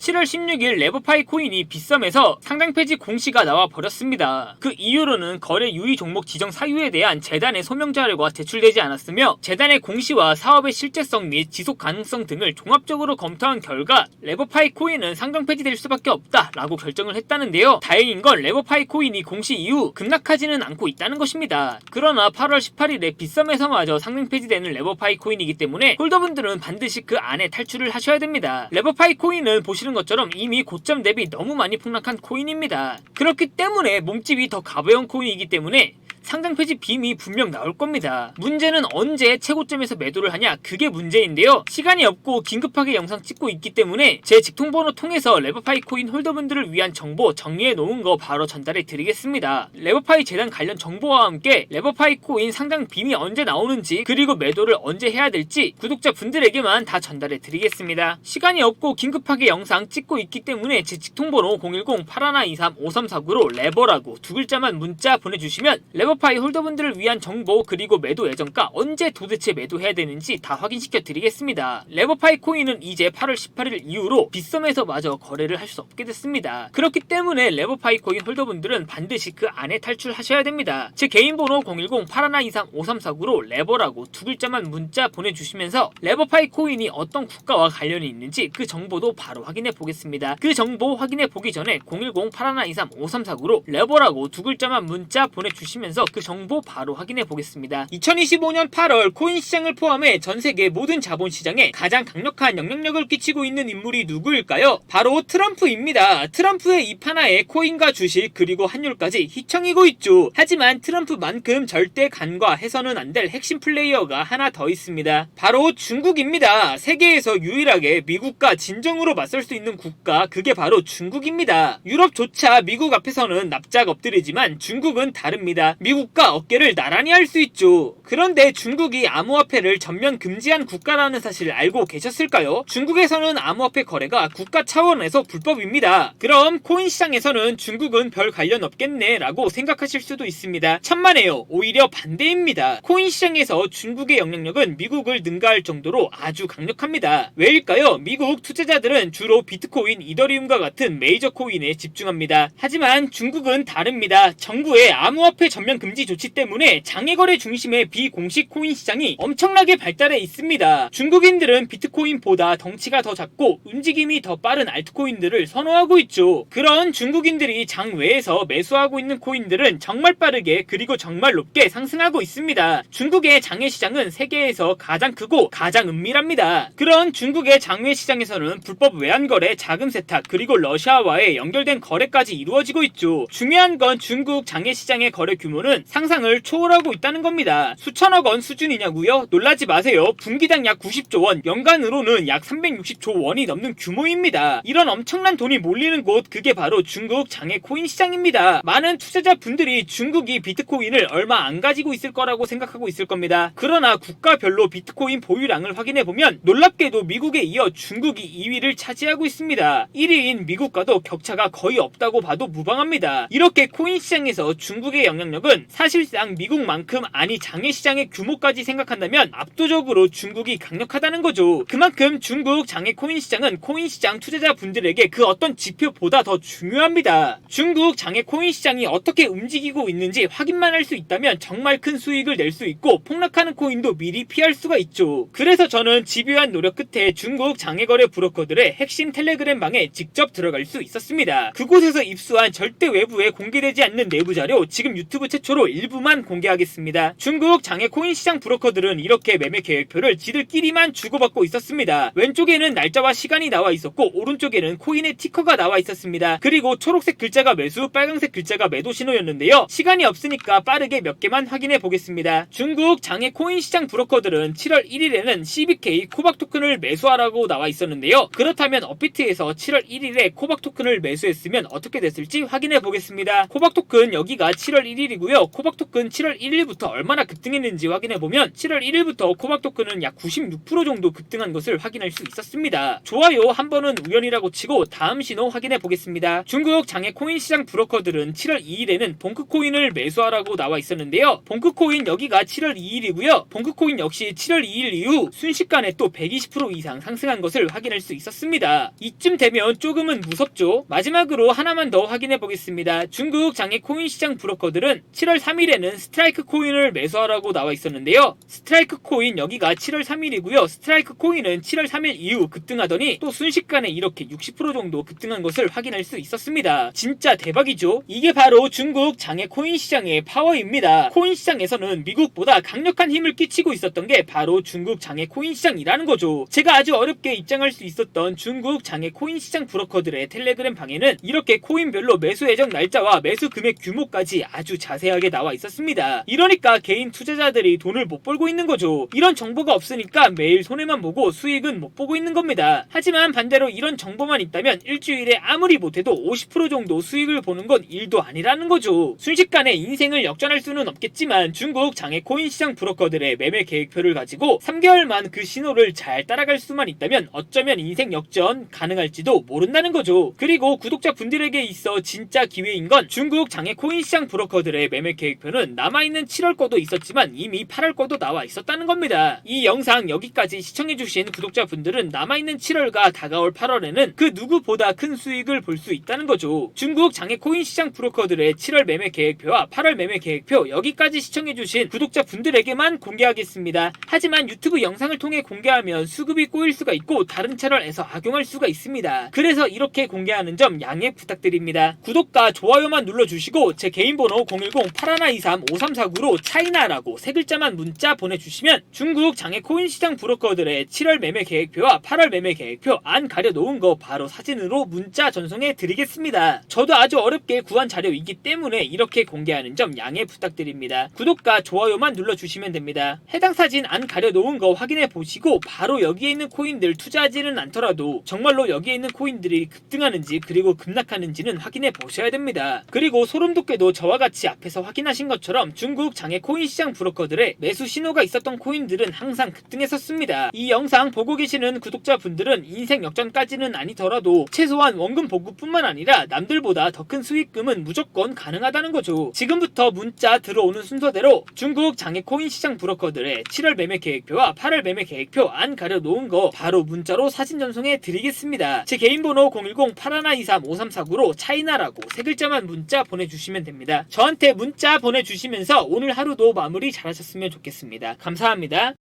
7월 16일 레버파이 코인이 빗썸에서 상장 폐지 공시가 나와 버렸습니다. 그 이후로는 거래 유의 종목 지정 사유에 대한 재단의 소명 자료가 제출되지 않았으며 재단의 공시와 사업의 실제성 및 지속 가능성 등을 종합적으로 검토한 결과 레버파이 코인은 상장 폐지될 수밖에 없다라고 결정을 했다는데요. 다행인 건 레버파이 코인이 공시 이후 급락하지는 않고 있다는 것입니다. 그러나 8월 18일에 빗썸에서마저 상장 폐지되는 레버파이 코인이기 때문에 홀더분들은 반드시 그 안에 탈출을 하셔야 됩니다. 레버파이 코인은 보시는 것처럼 이미 고점 대비 너무 많이 폭락한 코인입니다. 그렇기 때문에 몸집이 더 가벼운 코인이기 때문에 상장 폐지 빔이 분명 나올 겁니다. 문제는 언제 최고점에서 매도를 하냐, 그게 문제인데요. 시간이 없고 긴급하게 영상 찍고 있기 때문에 제 직통번호 통해서 레버파이 코인 홀더분들을 위한 정보 정리해 놓은 거 바로 전달해 드리겠습니다. 레버파이 재단 관련 정보와 함께 레버파이 코인 상장 빔이 언제 나오는지, 그리고 매도를 언제 해야 될지 구독자분들에게만 다 전달해 드리겠습니다. 시간이 없고 긴급하게 영상 찍고 있기 때문에 제 직통번호 010-8123-5349로 레버라고 두 글자만 문자 보내주시면 레버파이 홀더분들을 위한 정보, 그리고 매도 예정가, 언제 도대체 매도해야 되는지 다 확인시켜 드리겠습니다. 레버파이 코인은 이제 8월 18일 이후로 빗썸에서 마저 거래를 할 수 없게 됐습니다. 그렇기 때문에 레버파이 코인 홀더분들은 반드시 그 안에 탈출하셔야 됩니다. 제 개인 번호 010-8123-5349로 레버라고 두 글자만 문자 보내주시면서 레버파이 코인이 어떤 국가와 관련이 있는지 그 정보도 바로 확인해 보겠습니다. 그 정보 확인해 보기 전에 010-8123-5349로 레버라고 두 글자만 문자 보내주시면서 그 정보 바로 확인해 보겠습니다. 2025년 8월 코인 시장을 포함해 전 세계 모든 자본 시장에 가장 강력한 영향력을 끼치고 있는 인물이 누구일까요? 바로 트럼프입니다. 트럼프의 입 하나에 코인과 주식 그리고 환율까지 휘청이고 있죠. 하지만 트럼프만큼 절대 간과해서는 안 될 핵심 플레이어가 하나 더 있습니다. 바로 중국입니다. 세계에서 유일하게 미국과 진정으로 맞설 수 있는 국가, 그게 바로 중국입니다. 유럽조차 미국 앞에서는 납작 엎드리지만 중국은 다릅니다. 미국과 어깨를 나란히 할 수 있죠. 그런데 중국이 암호화폐를 전면 금지한 국가라는 사실을 알고 계셨을까요? 중국에서는 암호화폐 거래가 국가 차원에서 불법입니다. 그럼 코인 시장에서는 중국은 별 관련 없겠네 라고 생각하실 수도 있습니다. 천만에요. 오히려 반대입니다. 코인 시장에서 중국의 영향력은 미국을 능가할 정도로 아주 강력합니다. 왜일까요? 미국 투자자들은 주로 비트코인, 이더리움과 같은 메이저 코인에 집중합니다. 하지만 중국은 다릅니다. 정부의 암호화폐 전면 금지 조치 때문에 장외거래 중심의 비공식 코인 시장이 엄청나게 발달해 있습니다. 중국인들은 비트코인보다 덩치가 더 작고 움직임이 더 빠른 알트코인들을 선호하고 있죠. 그런 중국인들이 장외에서 매수하고 있는 코인들은 정말 빠르게 그리고 정말 높게 상승하고 있습니다. 중국의 장외 시장은 세계에서 가장 크고 가장 은밀합니다. 그런 중국의 장외 시장에서는 불법 외환거래, 자금 세탁, 그리고 러시아와의 연결된 거래까지 이루어지고 있죠. 중요한 건 중국 장외 시장의 거래 규모는 상상을 초월하고 있다는 겁니다. 수천억 원 수준이냐고요? 놀라지 마세요. 분기당 약 90조 원, 연간으로는 약 360조 원이 넘는 규모입니다. 이런 엄청난 돈이 몰리는 곳, 그게 바로 중국 장외 코인 시장입니다. 많은 투자자분들이 중국이 비트코인을 얼마 안 가지고 있을 거라고 생각하고 있을 겁니다. 그러나 국가별로 비트코인 보유량을 확인해보면 놀랍게도 미국에 이어 중국이 2위를 차지하고 있습니다. 1위인 미국과도 격차가 거의 없다고 봐도 무방합니다. 이렇게 코인 시장에서 중국의 영향력은 사실상 미국만큼, 아니 장외 시장의 규모까지 생각한다면 압도적으로 중국이 강력하다는 거죠. 그만큼 중국 장외 코인 시장은 코인 시장 투자자분들에게 그 어떤 지표보다 더 중요합니다. 중국 장외 코인 시장이 어떻게 움직이고 있는지 확인만 할 수 있다면 정말 큰 수익을 낼 수 있고 폭락하는 코인도 미리 피할 수가 있죠. 그래서 저는 집요한 노력 끝에 중국 장외거래 브로커들의 핵심 텔레그램 방에 직접 들어갈 수 있었습니다. 그곳에서 입수한 절대 외부에 공개되지 않는 내부 자료, 지금 유튜브 최초로 일부만 공개하겠습니다. 중국 장외 코인 시장 브로커들은 이렇게 매매 계획표를 지들끼리만 주고받고 있었습니다. 왼쪽에는 날짜와 시간이 나와 있었고 오른쪽에는 코인의 티커가 나와 있었습니다. 그리고 초록색 글자가 매수, 빨간색 글자가 매도 신호였는데요. 시간이 없으니까 빠르게 몇 개만 확인해 보겠습니다. 중국 장외 코인 시장 브로커들은 7월 1일에는 CBK 코박 토큰을 매수하라고 나와 있었는데요. 그렇다면 업비트에서 7월 1일에 코박 토큰을 매수했으면 어떻게 됐을지 확인해 보겠습니다. 코박 토큰 여기가 7월 1일이고요. 토큰이고요. 코박 토큰 7월 1일부터 얼마나 급등했는지 확인해보면 7월 1일부터 코박 토큰은 약 96% 정도 급등한 것을 확인할 수 있었습니다. 좋아요 한 번은 우연이라고 치고 다음 신호 확인해보겠습니다. 중국 장외 코인 시장 브로커들은 7월 2일에는 봉크코인을 매수하라고 나와 있었는데요. 봉크코인 여기가 7월 2일이고요. 봉크코인 역시 7월 2일 이후 순식간에 또 120% 이상 상승한 것을 확인할 수 있었습니다. 이쯤 되면 조금은 무섭죠. 마지막으로 하나만 더 확인해보겠습니다. 중국 장외 코인 시장 브로커들은 7월 3일에는 스트라이크 코인을 매수하라고 나와 있었는데요. 스트라이크 코인 여기가 7월 3일이고요. 스트라이크 코인은 7월 3일 이후 급등하더니 또 순식간에 이렇게 60% 정도 급등한 것을 확인할 수 있었습니다. 진짜 대박이죠. 이게 바로 중국 장외 코인 시장의 파워입니다. 코인 시장에서는 미국보다 강력한 힘을 끼치고 있었던 게 바로 중국 장외 코인 시장이라는 거죠. 제가 아주 어렵게 입장할 수 있었던 중국 장외 코인 시장 브로커들의 텔레그램 방에는 이렇게 코인별로 매수 예정 날짜와 매수 금액 규모까지 아주 자세하게 나와 있었습니다. 이러니까 개인 투자자들이 돈을 못 벌고 있는 거죠. 이런 정보가 없으니까 매일 손해만 보고 수익은 못 보고 있는 겁니다. 하지만 반대로 이런 정보만 있다면 일주일에 아무리 못해도 50% 정도 수익을 보는 건 일도 아니라는 거죠. 순식간에 인생을 역전할 수는 없겠지만 중국 장외 코인 시장 브로커들의 매매 계획표를 가지고 3개월만 그 신호를 잘 따라갈 수만 있다면 어쩌면 인생 역전 가능할지도 모른다는 거죠. 그리고 구독자분들에게 있어 진짜 기회인 건 중국 장외 코인 시장 브로커들의 매매 계획표는 남아있는 7월 거도 있었지만 이미 8월 거도 나와 있었다는 겁니다. 이 영상 여기까지 시청해주신 구독자분들은 남아있는 7월과 다가올 8월에는 그 누구보다 큰 수익을 볼 수 있다는 거죠. 중국 장외 코인 시장 브로커들의 7월 매매 계획표와 8월 매매 계획표 여기까지 시청해주신 구독자분들에게만 공개하겠습니다. 하지만 유튜브 영상을 통해 공개하면 수급이 꼬일 수가 있고 다른 채널에서 악용할 수가 있습니다. 그래서 이렇게 공개하는 점 양해 부탁드립니다. 구독과 좋아요만 눌러주시고 제 개인 번호 010-8123-5349로 차이나라고 세 글자만 문자 보내주시면 중국 장외 코인 시장 브로커들의 7월 매매 계획표와 8월 매매 계획표 안 가려놓은 거 바로 사진으로 문자 전송해 드리겠습니다. 저도 아주 어렵게 구한 자료이기 때문에 이렇게 공개하는 점 양해 부탁드립니다. 구독과 좋아요만 눌러주시면 됩니다. 해당 사진 안 가려놓은 거 확인해 보시고 바로 여기에 있는 코인들 투자하지는 않더라도 정말로 여기에 있는 코인들이 급등하는지 그리고 급락하는지는 확인해 보셔야 됩니다. 그리고 소름 돋게도 저와 같이 앞에서 확인하신 것처럼 중국 장외 코인 시장 브로커들의 매수 신호가 있었던 코인들은 항상 급등했었습니다. 이 영상 보고 계시는 구독자분들은 인생 역전까지는 아니더라도 최소한 원금 보급뿐만 아니라 남들보다 더 큰 수익금은 무조건 가능하다는 거죠. 지금부터 문자 들어오는 순서대로 중국 장외 코인 시장 브로커들의 7월 매매 계획표와 8월 매매 계획표 안 가려놓은 거 바로 문자로 사진 전송해 드리겠습니다. 제 개인 번호 010-8123-5349로 차이나라고 세 글자만 문자 보내주시면 됩니다. 저한테 문자 보내주시면서 오늘 하루도 마무리 잘하셨으면 좋겠습니다. 감사합니다.